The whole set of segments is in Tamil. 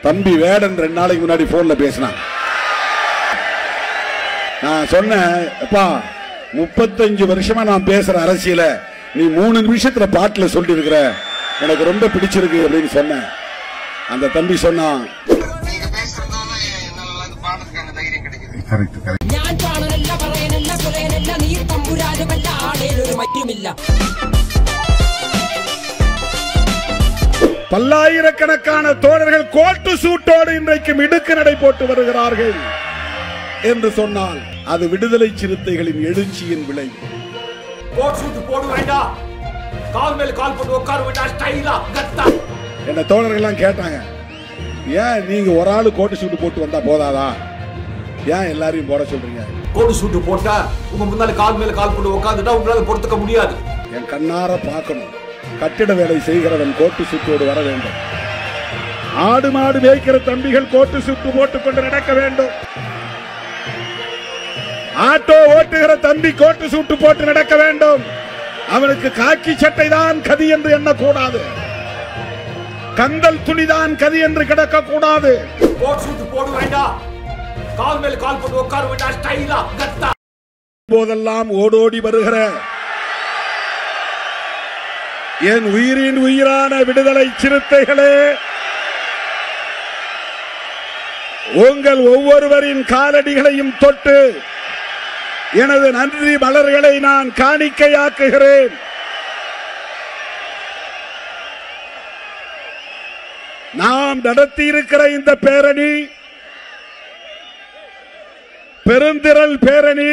தம்பி வேடன் 2 நாளைக்கு முன்னாடி போன்ல பேசினான். நான் சொன்னேன், அப்பா 35 வருஷமா நான் பேசுற அரசியல நீ 3 நிமிஷத்துல பாட்டுல சொல்லி இருக்கிற, எனக்கு ரொம்ப பிடிச்சிருக்கு அப்படின்னு சொன்னேன். அந்த தம்பி சொன்னான், பல்லாயிரக்கணக்கான தோழர்கள் கோட்டு சூட்டோடு இன்றைக்கு மிடுக்கு நடை போட்டு வருகிறார்கள் என்று சொன்னால் அது விடுதலை சிறுத்தைகளின் எழுச்சியின் விளைவு. என்ன தோழர்கள் கேட்டாங்க, ஏன் நீங்க ஒரு ஆளு கோட்டு சூட்டு போட்டு வந்தா போதாதா, ஏன் எல்லாரையும் போட சொல்றீங்க? கோட்டு சூட்டு போட்டா உங்க முன்னால கால் மேல கால் போட்டு உட்கார்ந்துட்டா உங்களால பொறுத்துக்க முடியாது. என் கண்ணார பார்க்கணும், கட்டிட வேலை செய்கிறவன் கோட்டு சூட்டோடு வர வேண்டும். ஆடு மாடு மேய்க்கிற தம்பிகள் கோட்டு சூட்டு போட்டுக் கொண்டு நடக்க வேண்டும். ஆட்டோ ஓட்டுகிற தம்பி கோட்டு சூட்டு போட்டு நடக்க வேண்டும். அவனுக்கு காக்கி சட்டை தான் கதி என்று எண்ணக்கூடாது, கந்தல் துணிதான் கதி என்று கிடக்க கூடாது. கோட் சூட்டு போட வேண்டாம், கால் மேல கால் போட்டு உட்கார வேண்டாம், ஸ்டைலா கத்தா. போதெல்லாம் ஓடோடி வருகிற என் உயிரின் உயிரான விடுதலை சிறுத்தைகளே, உங்கள் ஒவ்வொருவரின் காலடிகளையும் தொட்டு எனது நன்றி மலர்களை நான் காணிக்கையாக்குகிறேன். நாம் நடத்தி இருக்கிற இந்த பேரணி பெருந்திரள் பேரணி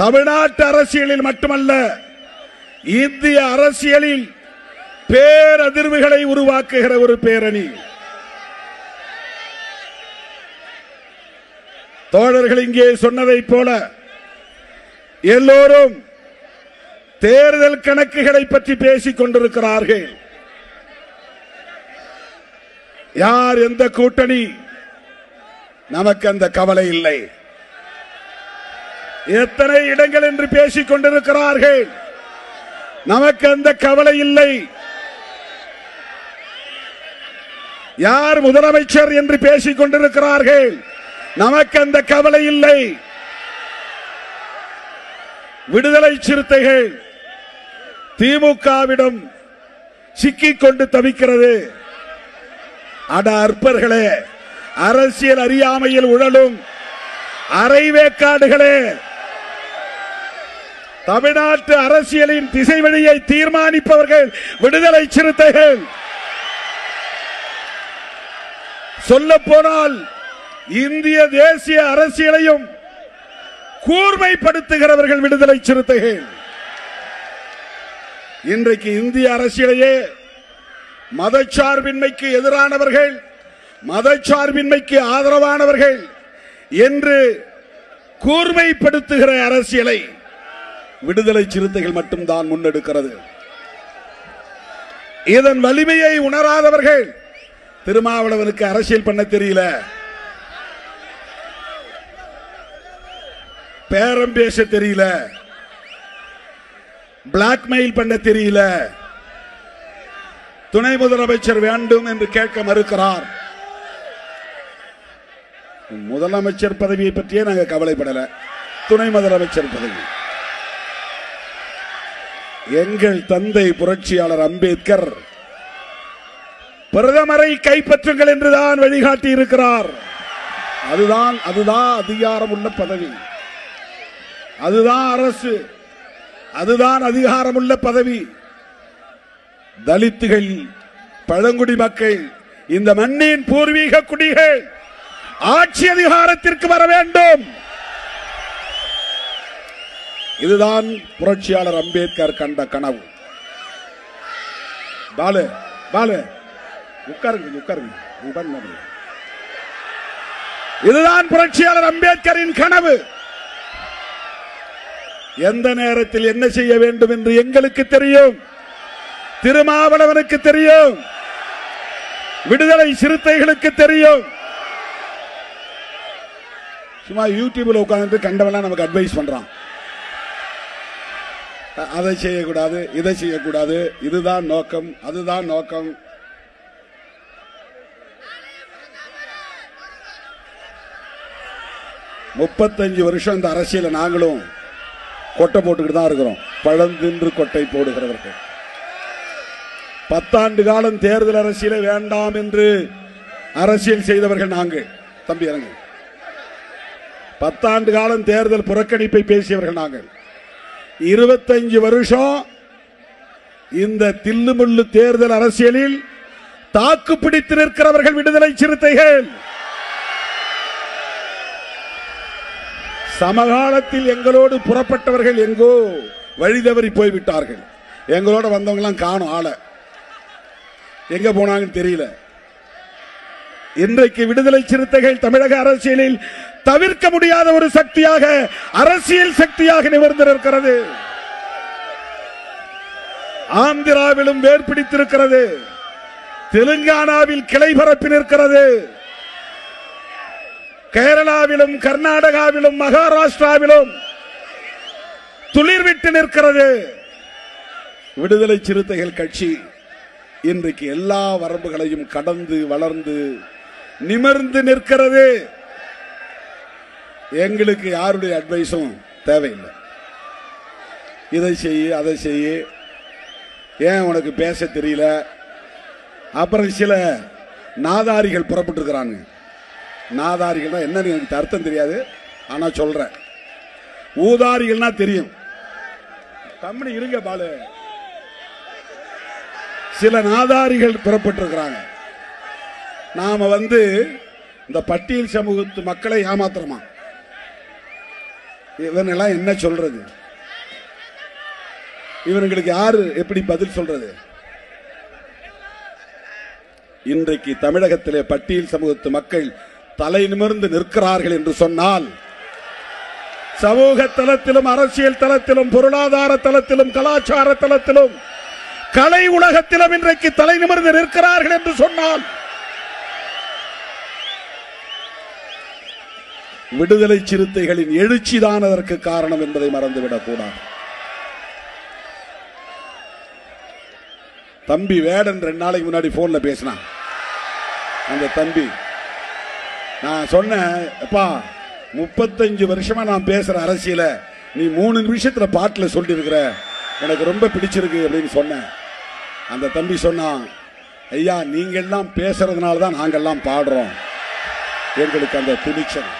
தமிழ்நாட்டு அரசியலில் மட்டுமல்ல, இந்திய அரசியலில் பேரதிர்வுகளை உருவாக்குகிற ஒரு பேரணி. தோழர்கள் இங்கே சொன்னதைப் போல எல்லோரும் தேர்தல் கணக்குகளை பற்றி பேசிக் கொண்டிருக்கிறார்கள். யார் எந்த கூட்டணி, நமக்கு அந்த கவலை இல்லை. எத்தனை இடங்கள் என்று பேசிக் கொண்டிருக்கிறார்கள், நமக்கு அந்த கவலை இல்லை. யார் முதலமைச்சர் என்று பேசிக் கொண்டிருக்கிறார்கள், நமக்கு அந்த கவலை இல்லை. விடுதலை சிறுத்தைகள் திமுகவிடம் சிக்கிக் கொண்டு தவிக்கிறது. அட அற்பர்களே, அரசியல் அறியாமையில் உழலும் அரைவேக்காடுகளே, தமிழ்நாட்டு அரசியலின் திசை வழியை தீர்மானிப்பவர்கள் விடுதலை சிறுத்தைகள். சொல்ல போனால் இந்திய தேசிய அரசியலையும் கூர்மைப்படுத்துகிறவர்கள் விடுதலை சிறுத்தைகள். இன்றைக்கு இந்திய அரசியலையே மதச்சார்பின்மைக்கு எதிரானவர்கள், மதச்சார்பின்மைக்கு ஆதரவானவர்கள் என்று கூர்மைப்படுத்துகிற அரசியலை விடுதலை சிறுத்தைகள் மட்டும்தான் முன்னெடுக்கிறது. இதன் வலிமையை உணராதவர்கள், திருமாவளவனுக்கு அரசியல் பண்ண தெரியல, பேரம் பேச தெரியல, பிளாக்மெயில் பண்ண தெரியல, துணை முதலமைச்சர் வேண்டும் என்று கேட்க மறுக்கிறார். முதலமைச்சர் பதவியை பற்றியே நாங்க கவலைப்படல, துணை முதலமைச்சர் பதவி எங்கள் தந்தை புரட்சியாளர் அம்பேத்கர் பிரதமரை கைப்பற்றுங்கள் என்றுதான் வழிகாட்டி இருக்கிறார். அதுதான் அதிகாரம் உள்ள பதவி, அதுதான் அரசு, அதுதான் அதிகாரமுள்ள பதவி. தலித்துகள், பழங்குடி மக்கள், இந்த மண்ணின் பூர்வீக குடிகள் ஆட்சி அதிகாரத்திற்கு வர வேண்டும். இதுதான் புரட்சியாளர் அம்பேத்கர் கண்ட கனவு. பாலு பாலு உட்காருங்க. இதுதான் புரட்சியாளர் அம்பேத்கரின் கனவு. எந்த நேரத்தில் என்ன செய்ய வேண்டும் என்று எங்களுக்கு தெரியும், திருமாவளவனுக்கு தெரியும், விடுதலை சிறுத்தைகளுக்கு தெரியும். சும்மா யூடியூப்ல உட்கார்ந்து கண்டவெல்லாம் நமக்கு அட்வைஸ் பண்றான். அதை செய்யக்கூடாது, இதை செய்யக்கூடாது, இதுதான் நோக்கம், அதுதான் நோக்கம். 35 வருஷம் இந்த அரசியல நாங்களும் கொட்டை போட்டுக்கிட்டு தான் இருக்கிறோம். பழம் தின்று கொட்டை போடுகிறவர்கள். 10 ஆண்டு காலம் தேர்தல் அரசியலை வேண்டாம் என்று அரசியல் செய்தவர்கள் நாங்கள். தம்பி இறங்க. 10 ஆண்டு காலம் தேர்தல் புறக்கணிப்பை பேசியவர்கள் நாங்கள். 25 வருஷம் இந்த தில்லுமுள்ளு தேர்தல் அரசியலில் தாக்கு பிடித்து நிற்கிறவர்கள் விடுதலை சிறுத்தைகள். சமகாலத்தில் எங்களோடு புறப்பட்டவர்கள் எங்கோ வழிதவறி போய்விட்டார்கள். எங்களோட வந்தவங்க எல்லாம் காணும் ஆள, எங்க போனாங்கன்னு தெரியல. இன்றைக்கு விடுதலை சிறுத்தைகள் தமிழக அரசியலில் தவிர்க்க முடியாத ஒரு சக்தியாக, அரசியல் சக்தியாக நிமிர்ந்திருக்கிறது. ஆந்திராவிலும் வேர் பிடித்திருக்கிறது. தெலுங்கானாவில் கிளை பரப்பி நிற்கிறது. கேரளாவிலும் கர்நாடகாவிலும் மகாராஷ்டிராவிலும் துளிர்விட்டு நிற்கிறது. விடுதலை சிறுத்தைகள் கட்சி இன்றைக்கு எல்லா வரம்புகளையும் கடந்து வளர்ந்து நிமிர்ந்து நிற்கிறது. எங்களுக்கு யாருடைய அட்வைஸும் தேவையில்லை. இதை செய்ய அதை செய்ய, ஏன் உனக்கு பேச தெரியல. அப்புறம் சில நாதாரிகள் புறப்பட்டு இருக்கிறாங்க. நாதாரிகள்னா என்னன்னு எனக்கு அர்த்தம் தெரியாது, ஆனா சொல்றேன். ஊதாரிகள்னா தெரியும். கம்பெனி இருங்க பாலு. சில நாதாரிகள் புறப்பட்டு இருக்கிறாங்க. நாம இந்த பட்டியல் சமூகத்து மக்களை ஏமாத்துறோமா? இவனெல்லாம் என்ன சொல்றது? இவனுங்களுக்கு யாரு எப்படி பதில் சொல்றது? இன்றைக்கு தமிழகத்திலே பட்டியல் சமூகத்து மக்கள் தலை நிமிர்ந்து நிற்கிறார்கள் என்று சொன்னால், சமூக தளத்திலும் அரசியல் தளத்திலும் பொருளாதார தளத்திலும் கலாச்சார தளத்திலும் கலை உலகத்திலும் இன்றைக்கு தலை நிமிர்ந்து நிற்கிறார்கள் என்று சொன்னால், விடுதலை சிறுத்தைகளின் எழுச்சிதான் அதற்கு காரணம் என்பதை மறந்துவிடக் கூடாது. தம்பி வேடன் 2 நாளைக்கு முன்னாடி போன்ல பேசினான். அந்த தம்பி, நான் சொன்னேன், அப்பா 35 வருஷமா நான் பேசுற அரசியல நீ 3 நிமிஷத்துல பாட்டுல சொல்லி இருக்கிற, எனக்கு ரொம்ப பிடிச்சிருக்கு அப்படின்னு சொன்னேன். அந்த தம்பி சொன்னான், ஐயா நீங்க எல்லாம் பேசுறதுனால தான் நாங்கெல்லாம் பாடுறோம். எங்களுக்கு அந்த துணிச்சல்.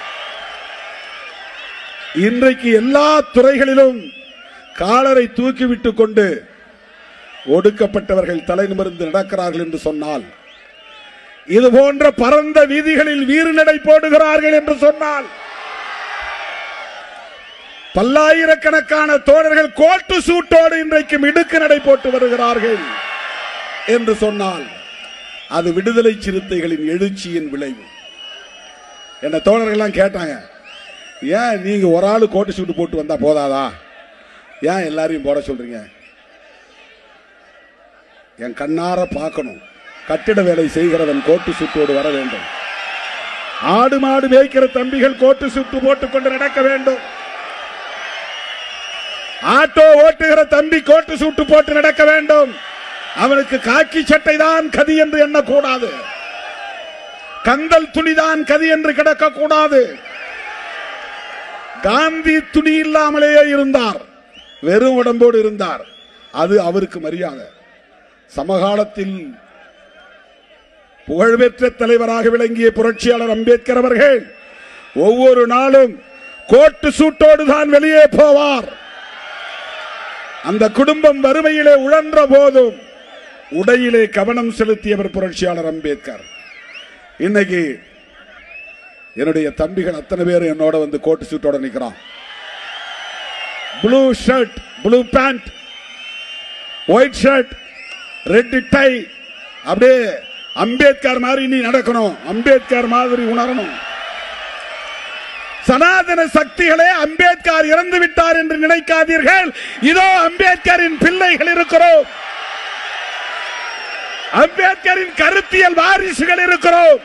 இன்றைக்கு எல்லா துறைகளிலும் காலரை தூக்கிவிட்டு கொண்டு ஒடுக்கப்பட்டவர்கள் தலை நிமிர்ந்து நடக்கிறார்கள் என்று சொன்னால், இது போன்ற பரந்த வீதிகளில் வீறு நடை போடுகிறார்கள் என்று சொன்னால், பல்லாயிரக்கணக்கான தோழர்கள் கோட்டு சூட்டோடு இன்றைக்கு மிடுக்கு நடை போட்டு வருகிறார்கள் என்று சொன்னால், அது விடுதலை சிறுத்தைகளின் எழுச்சியின் விளைவு. என்ன தோழர்கள் கேட்டாங்க, ஏன் நீங்க ஒரு ஆளு கோட்டு சூட்டு போட்டு வந்தா போதாதா, ஏன் எல்லாரையும் போட சொல்றீங்க? என் கண்ணார பார்க்கணும். கட்டிட வேலை செய்கிறவன் கோட்டு சூட்டோடு வர வேண்டும். ஆடு மாடு மேய்க்கிற தம்பிகள் கோட்டு சூட்டு போட்டுக் கொண்டு நடக்க வேண்டும். ஆட்டோ ஓட்டுகிற தம்பி கோட்டு சூட்டு போட்டு நடக்க வேண்டும். அவனுக்கு காக்கி சட்டை தான் கதி என்று எண்ணக்கூடாது. கந்தல் துணிதான் கதி என்று கிடக்க கூடாது. காந்தி துணி இல்லாமலேயே இருந்தார், வெறும் உடம்போடு இருந்தார். அது அவருக்கு மரியாதை. சமகாலத்தில் புகழ்பெற்ற தலைவராக விளங்கிய புரட்சியாளர் அம்பேத்கர் அவர்கள் ஒவ்வொரு நாளும் கோட்டு சூட்டோடு தான் வெளியே போவார். அந்த குடும்பம் வறுமையிலே உழன்ற போதும் உடையிலே கவனம் செலுத்தியவர் புரட்சியாளர் அம்பேத்கர். இன்னைக்கு என்னுடைய தம்பிகள் அத்தனை பேர் என்னோட கோட்டு சூட்டோட நிற்கிறான். Blue shirt, blue pant, white shirt, red tie. அப்படியே அம்பேத்கர் மாதிரி நீ நடக்கணும், அம்பேத்கர் மாதிரி உணரணும். சனாதன சக்திகளே அம்பேத்கர் இறந்து விட்டார் என்று நினைக்காதீர்கள். இதோ அம்பேத்கரின் பிள்ளைகள் இருக்கிறோம், அம்பேத்கரின் கருத்தியல் வாரிசுகள் இருக்கிறோம்.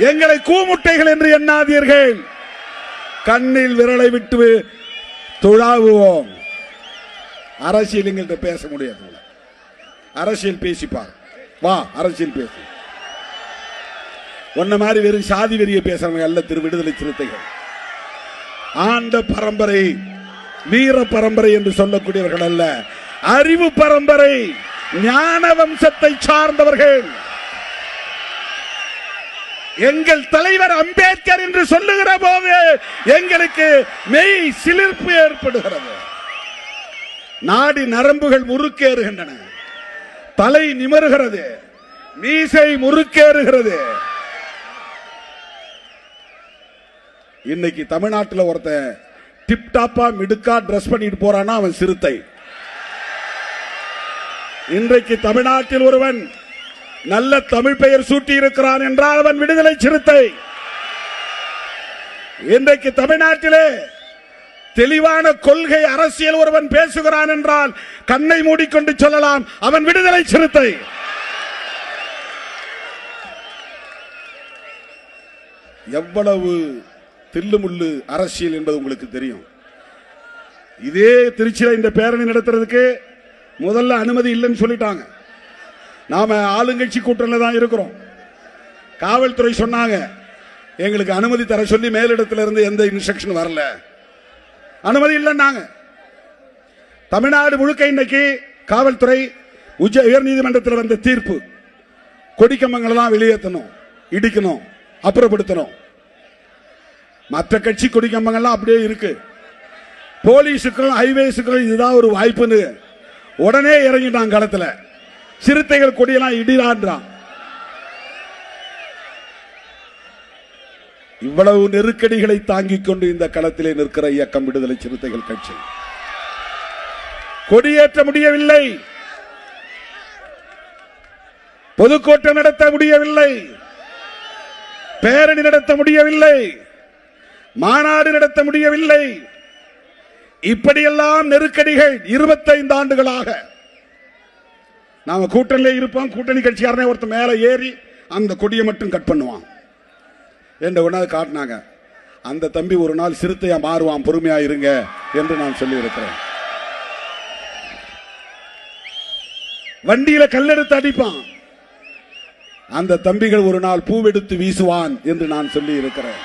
எங்களை கூமுட்டைகள் என்று எண்ணாதீர்கள். கண்ணில் விரலை விட்டு துழாவுவோம். அரசியல் எங்கள்கிட்ட பேச முடியாது. அரசியல் பேசிப்பார், வா அரசியல் பேசு. ஒன்ன மாதிரி வெறும் சாதி வெறிய பேசுறவங்க அல்ல திரு விடுதலை சிறுத்தைகள். ஆண்ட பரம்பரை, வீர பரம்பரை என்று சொல்லக்கூடியவர்கள் அல்ல, அறிவு பரம்பரை, ஞான வம்சத்தை சார்ந்தவர்கள். எங்கள் தலைவர் அம்பேத்கர் என்று சொல்லுகிற போது எங்களுக்கு மெய் சிலிர்ப்பு ஏற்படுகிறது. நாடி நரம்புகள் முறுக்கேறுகின்றன, தலை நிமருகிறது, மீசை முறுக்கேறுகிறது. இன்னைக்கு தமிழ்நாட்டில் ஒருத்த டிப்டாப்பா மிடுக்கா டிரஸ் பண்ணிட்டு போறானா அவன் சிறுத்தை. இன்றைக்கு தமிழ்நாட்டில் ஒருவன் நல்ல தமிழ் பெயர் சூட்டி இருக்கிறான் என்றால் அவன் விடுதலை சிறுத்தை. இன்றைக்கு தமிழ்நாட்டிலே தெளிவான கொள்கை அரசியல் ஒருவன் பேசுகிறான் என்றால் கண்ணை மூடிக்கொண்டு சொல்லலாம் அவன் விடுதலை சிறுத்தை. எவ்வளவு தில்லுமுள்ளு அரசியல் என்பது உங்களுக்கு தெரியும். இதே திருச்சியில் இந்த பேரணி நடத்துறதுக்கு முதல்ல அனுமதி இல்லைன்னு சொல்லிட்டாங்க. நாம ஆளுங்கட்சி கூட்டணியில் தான் இருக்கிறோம். காவல்துறை சொன்னாங்க எங்களுக்கு அனுமதி தர சொல்லி மேலிடத்தில் இருந்து எந்த இன்ஸ்ட்ரக்ஷன் வரல, அனுமதி இல்லைன்னாங்க. தமிழ்நாடு முழுக்க இன்னைக்கு காவல்துறை உயர்நீதிமன்றத்தில் வந்த தீர்ப்பு, கொடிக்கம்பங்களெல்லாம் வெளியேற்றணும், இடிக்கணும், அப்புறப்படுத்தணும். மற்ற கட்சி கொடிக்கம்பங்கள்லாம் அப்படியே இருக்கு. போலீஸுக்கும் ஹைவேஸுக்கும் இதுதான் ஒரு வாய்ப்புன்னு உடனே இறங்கிட்டான் களத்துல. சிறுத்தைகள் கொடியெல்லாம் இடிறான்றான். இவ்வளவு நெருக்கடிகளை தாங்கிக் கொண்டு இந்த களத்திலே நிற்கிற இயக்கம் விடுதலை சிறுத்தைகள் கட்சி. கொடியேற்ற முடியவில்லை, பொதுக்கூட்டம் நடத்த முடியவில்லை, பேரணி நடத்த முடியவில்லை, மாநாடு நடத்த முடியவில்லை. இப்படியெல்லாம் நெருக்கடிகள் 25 ஆண்டுகளாக நாம கூட்டணியிலே இருப்போம். கூட்டணி கட்சியாரனே ஒருத்த மேல ஏறி அந்த கொடியை மட்டும் கட் பண்ணுவான் என்று ஒன்னாவது காட்டினாங்க. அந்த தம்பி ஒரு நாள் சிறுத்தையா மாறுவான், பொறுமையா இருங்க என்று நான் சொல்லி இருக்கிறேன். வண்டியில கல்லெடுத்து அடிப்பான், அந்த தம்பிகள் ஒரு நாள் பூவெடுத்து வீசுவான் என்று நான் சொல்லி இருக்கிறேன்.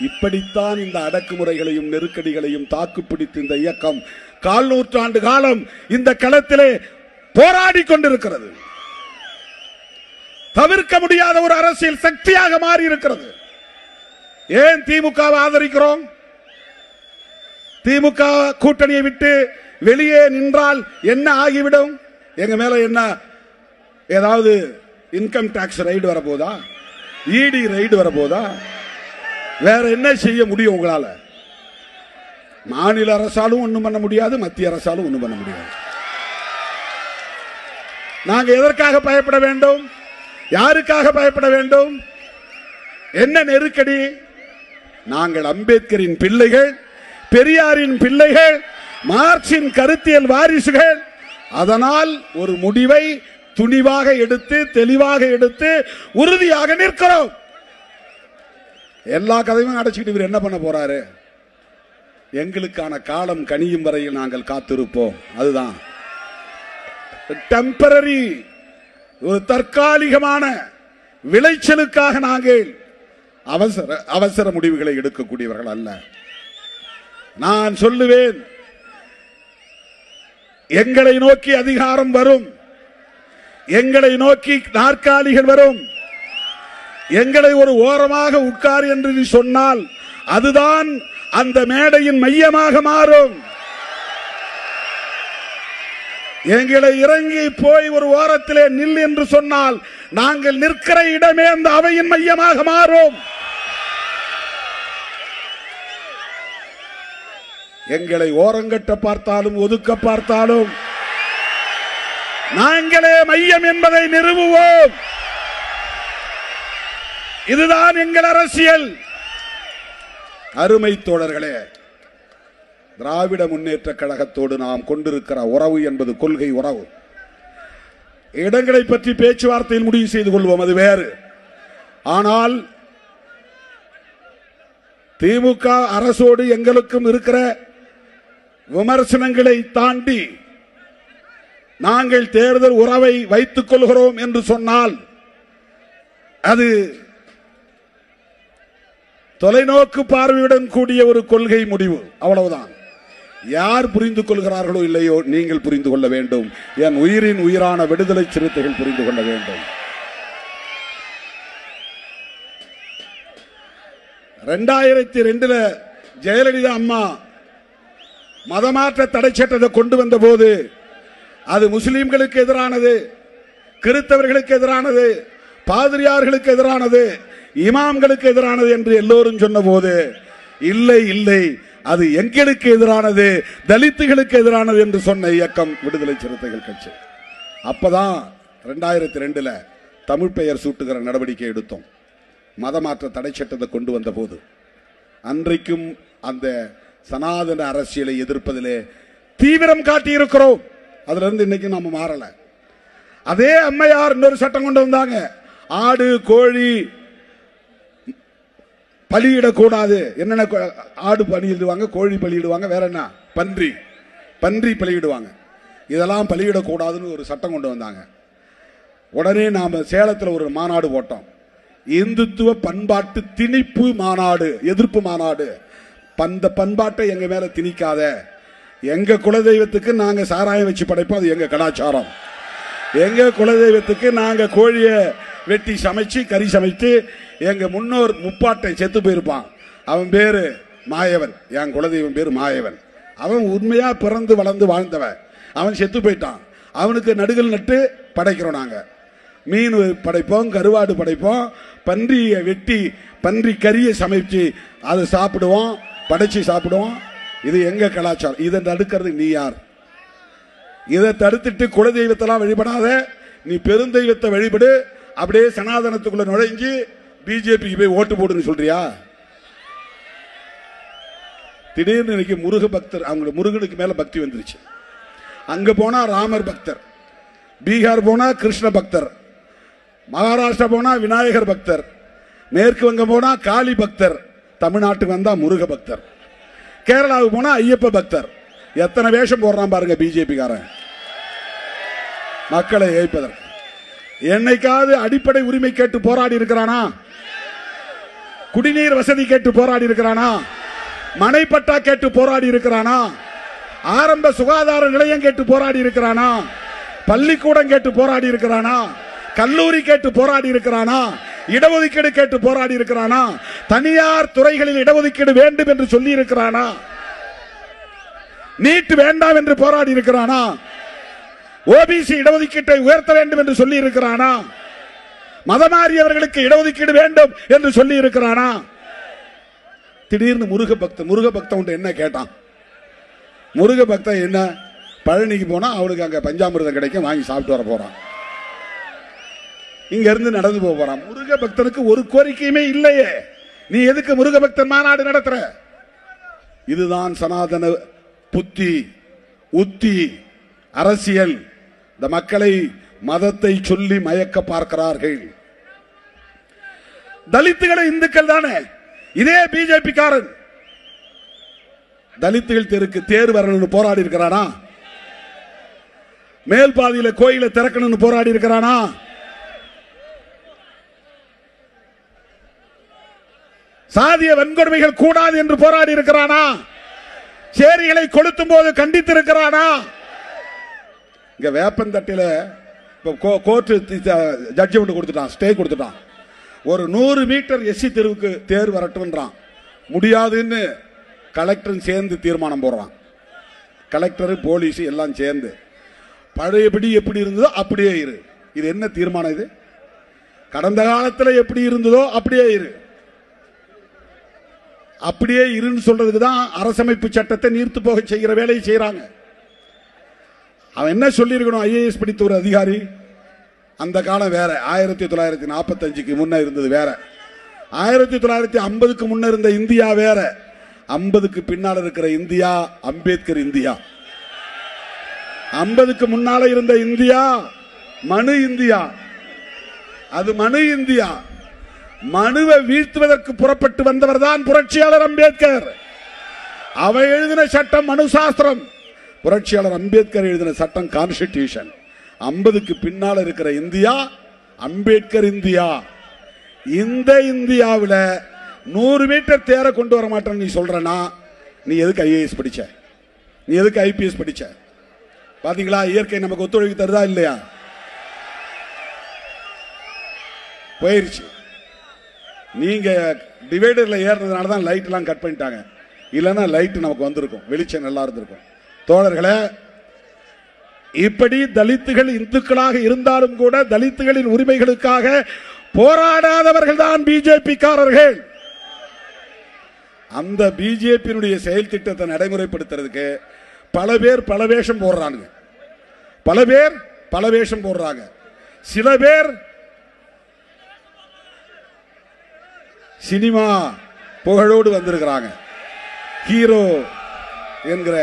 இப்படித்தான் இந்த அடக்குமுறைகளையும் நெருக்கடிகளையும் தாக்குப்பிடித்து இந்த இயக்கம் 1/4 நூற்றாண்டு காலம் இந்த களத்திலே போராடி கொண்டிருக்கிறது. தவிர்க்க முடியாத ஒரு அரசியல் சக்தியாக மாறி இருக்கிறது. ஏன் திமுகவை ஆதரிக்கிறோம்? திமுக கூட்டணியை விட்டு வெளியே நின்றால் என்ன ஆகிவிடும்? எங்க மேல என்ன ஏதாவது இன்கம் டாக்ஸ் ரைடு வரப்போதா? இடி ரைடு வரப்போதா? வேற என்ன செய்ய முடியும் உங்களால? மாநில அரசாலும் ஒண்ணும் பண்ண முடியாது, மத்திய அரசாலும் ஒண்ணும் பண்ண முடியாது. நாங்க எதற்காக பயப்பட வேண்டும்? யாருக்காக பயப்பட வேண்டும்? என்ன நெருக்கடி? நாங்கள் அம்பேத்கரின் பிள்ளைகள், பெரியாரின் பிள்ளைகள், மார்க்சின் கருத்தியல் வாரிசுகள். அதனால் ஒரு முடிவை துணிவாக எடுத்து, தெளிவாக எடுத்து, உறுதியாக நிற்கிறோம். எல்லா கதையும் அடைச்சிக்கிட்டு இவர் என்ன பண்ண போறாரு? எங்களுக்கான காலம் கனியும் வரையில் நாங்கள் காத்திருப்போம். அதுதான் டெம்பரரி, ஒரு தற்காலிகமான விளைச்சலுக்காக நாங்கள் அவசர முடிவுகளை எடுக்கக்கூடியவர்கள் அல்ல. நான் சொல்லுவேன், எங்களை நோக்கி அதிகாரம் வரும், எங்களை நோக்கி நாற்காலிகள் வரும், எங்களை ஒரு ஓரமாக உட்கார் என்று சொன்னால் அதுதான் அந்த மேடையின் மையமாக மாறும். எங்களை இறங்கி போய் ஒரு ஓரத்திலே நில் என்று சொன்னால் நாங்கள் நிற்கிற இடமே அந்த அவையின் மையமாக மாறும். எங்களை ஓரங்கட்ட பார்த்தாலும் ஒதுக்க பார்த்தாலும் நாங்களே மையம் என்பதை நிறுவுவோம். இதுதான் எங்கள் அரசியல். அருமை தோழர்களே, திராவிட முன்னேற்ற கழகத்தோடு நாம் கொண்டிருக்கிற உறவு என்பது கொள்கை உறவு. இடங்களை பற்றி பேச்சுவார்த்தையில் முடிவு செய்து கொள்வோம், அது வேறு. ஆனால் திமுக அரசோடு எங்களுக்கும் இருக்கிற விமர்சனங்களை தாண்டி நாங்கள் தேர்தல் உறவை வைத்துக் கொள்கிறோம் என்று சொன்னால் அது தொலைநோக்கு பார்வையுடன் கூடிய ஒரு கொள்கை முடிவு, அவ்வளவுதான். யார் புரிந்து கொள்கிறார்களோ இல்லையோ நீங்கள் புரிந்து கொள்ள வேண்டும். என் உயிரின் உயிரான விடுதலை சிறுத்தைகள் புரிந்து கொள்ள வேண்டும். 2002 ஜெயலலிதா அம்மா மதமாற்ற தடை சட்டத்தை கொண்டு வந்த போது அது முஸ்லிம்களுக்கு எதிரானது, கிறிஸ்தவர்களுக்கு எதிரானது, பாதிரியார்களுக்கு எதிரானது, இமாம்களுக்கு எதிரானது என்று எல்லோரும் சொன்ன போது இல்லை இல்லை அது எங்களுக்கு எதிரானது, தலித்துகளுக்கு எதிரானது என்று சொன்ன இயக்கம் விடுதலை சிறுத்தைகள் கட்சி. அப்பதான் 2002 தமிழ் பெயர் சூட்டுகிற நடவடிக்கை எடுத்தோம். மதமாற்ற தடை சட்டத்தை கொண்டு வந்த போது அன்றைக்கும் அந்த சனாதன அரசியலை எதிர்ப்பதிலே தீவிரம் காட்டி இருக்கிறோம். அதுல இருந்து இன்னைக்கு நாம மாறல. அதே அம்மையார் இன்னொரு சட்டம் கொண்டு வந்தாங்க. ஆடு கோழி பலியிடக்கூடாது. என்னென்ன ஆடு பலியிடுவாங்க, கோழி பலியிடுவாங்க, வேற என்ன பன்றி பலியிடுவாங்க. இதெல்லாம் பலியிடக்கூடாதுன்னு ஒரு சட்டம் கொண்டு வந்தாங்க. உடனே நாம சேலத்தில் ஒரு மாநாடு போட்டோம். இந்துத்துவ பண்பாட்டு திணிப்பு மாநாடு, எதிர்ப்பு மாநாடு. அந்த பண்பாட்டை எங்க மேல திணிக்காத. எங்க குலதெய்வத்துக்கு நாங்க சாராயம் வச்சு படைப்போம், அது எங்க கலாச்சாரம். எங்க குலதெய்வத்துக்கு நாங்க கோழிய வெட்டி சமைச்சு கறி சமைத்து, எங்க முன்னோர் முப்பாட்டை செத்து போயிருப்பான், அவன் பேரு மாயவன், என் குலதெய்வம் பேரு மாயவன். அவன் உண்மையா பிறந்து வளர்ந்து வாழ்ந்தவன், அவன் செத்து போயிட்டான். அவனுக்கு நடுகள் நட்டு படைக்கிறோம். நாங்க மீன் படைப்போம், கருவாடு படைப்போம், பன்றியை வெட்டி பன்றி கறியை சமைச்சு அதை சாப்பிடுவோம், படைச்சு சாப்பிடுவோம். இது எங்க கலாச்சாரம். இதை தடுக்கிறது நீ யார்? இதை தடுத்துட்டு குலதெய்வத்தெல்லாம் வழிபடாத, நீ பெருந்தெய்வத்தை வழிபடு, அப்படியே சனாதனத்துக்குள்ள நுழைஞ்சு பிஜேபிக்கு போய் ஓட்டு போடுன்னு சொல்றியா? திடீர்னு இன்னைக்கு முருக பக்தர், அவங்க முருகனுக்கு மேல பக்தி வந்துருச்சு. அங்க போனா ராமர் பக்தர், பீகார் போனா கிருஷ்ண பக்தர், மகாராஷ்டிரா போனா விநாயகர் பக்தர், மேற்கு வங்கம் போனா காளி பக்தர், தமிழ்நாட்டுக்கு வந்தா முருக பக்தர், கேரளாவுக்கு போனா ஐயப்ப பக்தர். எத்தனை வேஷம் போடுறான் பாருங்க பிஜேபி காரன் மக்களை ஏய்ப்பதற்கு. என்னைக்காவது அடிப்படை உரிமை கேட்டு போராடி இருக்கிறானா? குடிநீர் வசதி கேட்டு போராடி இருக்கிறானா? மனைப்பட்டா கேட்டு போராடி இருக்கிறானா? ஆரம்ப சுகாதார நிலையம் கேட்டு போராடி இருக்கிறானா? பள்ளிக்கூடம் கேட்டு போராடி இருக்கிறானா? கல்லூரி கேட்டு போராடி இருக்கிறானா? இடஒதுக்கீடு கேட்டு போராடி இருக்கிறானா? தனியார் துறைகளில் இடஒதுக்கீடு வேண்டும் என்று சொல்லி இருக்கிறானா? நீட் வேண்டாம் என்று போராடி இருக்கிறானா? ஓபிசி இடஒதுக்கீட்டை உயர்த்த வேண்டும் என்று சொல்லி இருக்கிறானா? மதமாறியவர்களுக்கு இடஒதுக்கீடு வேண்டும் என்று சொல்லி இருக்கிறானா? திடீர்னு முருக பக்தன் என்ன கேட்டான்? முருக பக்தன் என்ன, பழனிக்கு போனா அவனுக்கு அங்க பஞ்சாமிர்தம் கிடைக்கும், வாங்கி சாப்பிட்டு வர போறான், இங்க இருந்து நடந்து போறான். முருக பக்தனுக்கு ஒரு கோரிக்கையுமே இல்லையே, நீ எதுக்கு முருக பக்தன் மாநாடு நடத்துற? இதுதான் சனாதன புத்தி, உத்தி, அரசியல். இந்த மக்களை மதத்தை சொல்லி மயக்க பார்க்கிறார்கள். தலித்துகளை இந்துக்கள் தானே. இதே பிஜேபி காரன் தலித்துகள் தெருக்கு தேர் வரணும்னு போராடி இருக்கிறானா? மேல் பாதியில கோயிலை திறக்கணும்னு போராடி இருக்கிறானா? சாதிய வன்கொடுமைகள் கூடாது என்று போராடி இருக்கிறானா? சேரிகளை கொளுத்தும் போது கண்டித்திருக்கிறானா? இங்க வேப்பந்தட்டில கோர்ட் ஜட்ஜ்மெண்ட் கொடுத்துட்டான், ஸ்டே கொடுத்துட்டான். ஒரு 100 மீட்டர் எஸ்சி தெருவுக்கு தேர் வரட்டும்ன்றான். முடியாதுன்னு கலெக்டர் சேர்ந்து தீர்மானம் போடுறான். கலெக்டர் போலீஸ் எல்லாம் சேர்ந்து பழையபடி எப்படி இருந்ததோ அப்படியே இரு. இது என்ன தீர்மானம்? இது கடந்த காலத்தில் எப்படி இருந்ததோ அப்படியே இரு. அப்படியே இருன்னு சொல்றதுக்கு தான் அரசமைப்பு சட்டத்தை நீர்த்து போக செய்கிற வேலையை செய்யறாங்க. அவன் என்ன சொல்லியிருக்கணும்? ஐஏஎஸ் படித்த ஒரு அதிகாரி. அந்த காலம் வேற, 1945க்கு முன்ன இருந்தது வேற, 1950க்கு முன்ன இருந்த இந்தியா வேற, 50க்கு பின்னால் இருக்கிற இந்தியா அம்பேத்கர் இந்தியா. 50க்கு முன்னால இருந்த இந்தியா மனு இந்தியா. அது மனு இந்தியா. மனுவை வீழ்த்துவதற்கு புறப்பட்டு வந்தவர் தான் புரட்சியாளர் அம்பேத்கர். அவ எழுதின சட்டம் மனு சாஸ்திரம், புரட்சியாளர் அம்பேத்கர் எழுதின சட்டம் கான்ஸ்டிடியூஷன். 50க்கு பின்னால் இருக்கிற இந்தியா அம்பேத்கர் இந்தியா. இந்த இந்தியாவில் 100 மீட்டர் தேர கொண்டு வர மாட்டேன்னு நீ சொல்றனா, நீ எதுக்கு ஐஏஎஸ் படிச்ச? நீ எதுக்கு ஐபிஎஸ் படிச்ச? பாத்தீங்களா, இயற்கை நமக்கு ஒத்துழைப்பு தருதா இல்லையா? போயிருச்சு. நீங்க டிவைடர்ல ஏறினதுனால தான் லைட் எல்லாம் கட் பண்ணிட்டாங்க. இல்லைன்னா லைட் நமக்கு வந்திருக்கும், வெளிச்சம் நல்லா இருந்திருக்கும். தோழர்களே, இப்படி தலித்துகள் இந்துக்களாக இருந்தாலும் கூட தலித்துகளின் உரிமைகளுக்காக போராடாதவர்கள் தான் பிஜேபி காரர்கள். அந்த பிஜேபியினுடைய செயல் திட்டத்தை நடைமுறைப்படுத்துறதுக்கு பல பேர் பல வேஷம் போடுறாங்க. பல பேர் பல வேஷம் போடுறாங்க. சில பேர் சினிமா புகழோடு வந்திருக்கிறாங்க, ஹீரோ என்கிற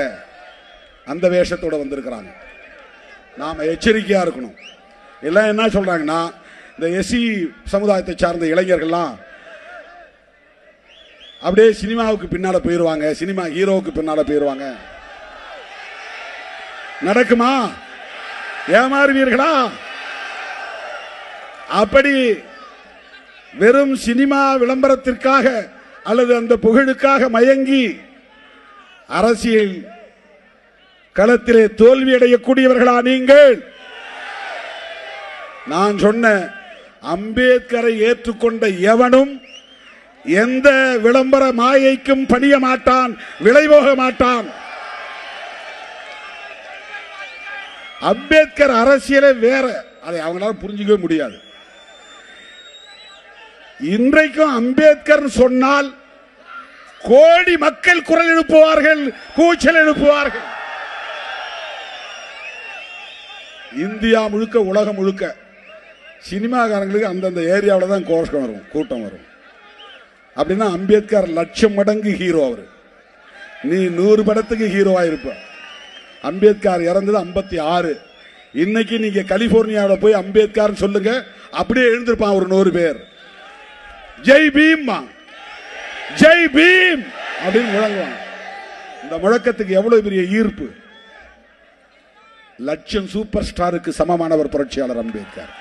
அந்த வேஷத்தோட வந்திருக்கிறாங்க. நாம எச்சரிக்கையா இருக்கணும். எல்லாம் என்ன சொல்றாங்கன்னா, இந்த எஸ்சி சமுதாயத்தை சார்ந்த இளைஞர்கள்லாம் அப்படியே சினிமாவுக்கு பின்னால போயிருவாங்க, சினிமா ஹீரோவுக்கு பின்னால போயிருவாங்க. நடக்குமா? ஏமாறுவீர்களா? அப்படி வெறும் சினிமா விளம்பரத்திற்காக அல்லது அந்த புகழுக்காக மயங்கி அரசியல் களத்திலே தோல்வி அடையக்கூடியவர்களா நீங்கள்? நான் சொன்ன அம்பேத்கரை ஏற்றுக்கொண்ட எவனும் எந்த விளம்பர மாயைக்கும் பணிய மாட்டான், விளைவோக மாட்டான். அம்பேத்கர் அரசியலே வேற, அதை அவங்களால புரிஞ்சுக்கவே முடியாது. இன்றைக்கும் அம்பேத்கர் சொன்னால் கோடி மக்கள் குரல் எழுப்புவார்கள், கூச்சல் எழுப்புவார்கள். இந்தியா முழுக்க, உலகம் முழுக்க சினிமாக்காரங்களுக்கு அந்தந்த ஏரியாவில் தான் கோஷம் வரும், கூட்டம் வரும். அப்படின்னா அம்பேத்கர் 1,00,000 மடங்கு ஹீரோ. அவர் நீ 100 படத்துக்கு ஹீரோவா இருப்ப. அம்பேத்கர் இறந்தது 56. இன்னைக்கு நீங்க கலிபோர்னியாவில் போய் அம்பேத்கர் சொல்லுங்க, அப்படியே எழுந்திருப்பான் ஒரு 100 பேர். ஜெய் பீம், ஜெய் பீம் அப்படின்னு முழங்குவாங்க. இந்த முழக்கத்துக்கு எவ்வளவு பெரிய ஈர்ப்பு! 1,00,000 சூப்பர் ஸ்டாருக்கு சமமானவர் புரட்சியாளர் அம்பேத்கர்.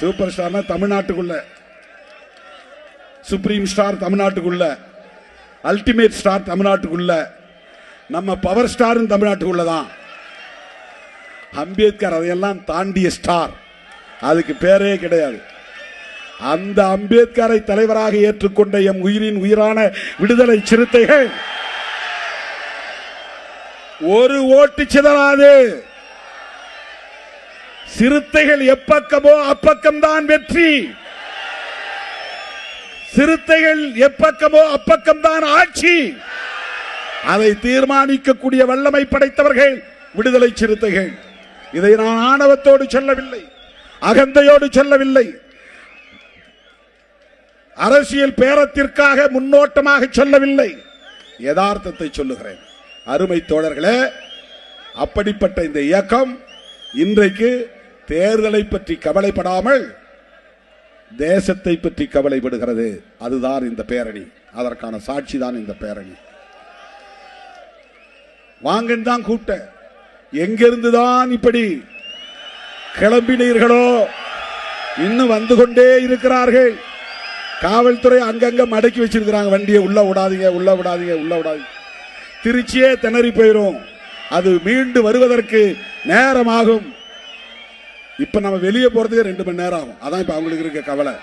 சூப்பர் ஸ்டார்னா தமிழ்நாட்டுக்குள்ள, சுப்ரீம் ஸ்டார் தமிழ்நாட்டுக்குள்ள, அல்டிமேட் ஸ்டார் தமிழ்நாட்டுக்குள்ள, நம்ம பவர் ஸ்டார் தமிழ்நாட்டுக்குள்ளதான். அம்பேத்கர் அதையெல்லாம் தாண்டிய ஸ்டார், அதுக்கு பேரே கிடையாது. அந்த அம்பேத்கரை தலைவராக ஏற்றுக்கொண்ட எம் உயிரின் உயிரான விடுதலை சிறுத்தைகள் ஒரு ஓட்டு சிதறாது. சிறுத்தைகள் எப்பக்கமோ அப்பக்கம்தான் வெற்றி. சிறுத்தைகள் எப்பக்கமோ அப்பக்கம்தான் ஆட்சி. அதை தீர்மானிக்கக்கூடிய வல்லமை படைத்தவர்கள் விடுதலை சிறுத்தைகள். இதை நான் ஆணவத்தோடு சொல்லவில்லை, அகந்தையோடு சொல்லவில்லை, அரசியல் பேரத்திற்காக முன்னோட்டமாக சொல்லவில்லை, யதார்த்தத்தை சொல்லுகிறேன். அருமை தோழர்களே, அப்படிப்பட்ட இந்த இயக்கம் இன்றைக்கு தேர்தலை பற்றி கவலைப்படாமல் தேசத்தை பற்றி கவலைப்படுகிறது. அதுதான் இந்த பேரணி, அதற்கான சாட்சி தான் இந்த பேரணி. வாங்கன்னு தான் கூப்பிட்ட. எங்கிருந்துதான் இப்படி கிளம்பினீர்களோ இன்னும் வந்து கொண்டே இருக்கிறார்கள். காவல்துறை அங்கங்க மடக்கி வச்சிருக்கிறாங்க வண்டியை. உள்ள விடாதீங்க, உள்ள விடாதீங்க, உள்ள விடாதீங்க. திருச்சியே திணறி போயிரும். அது மீண்டு வருவதற்கு நேரமாகும். இப்ப நம்ம வெளியே போறதுக்கு 2 மணி நேரம் ஆகும். அதான் இப்ப அவங்களுக்கு இருக்க கவலை.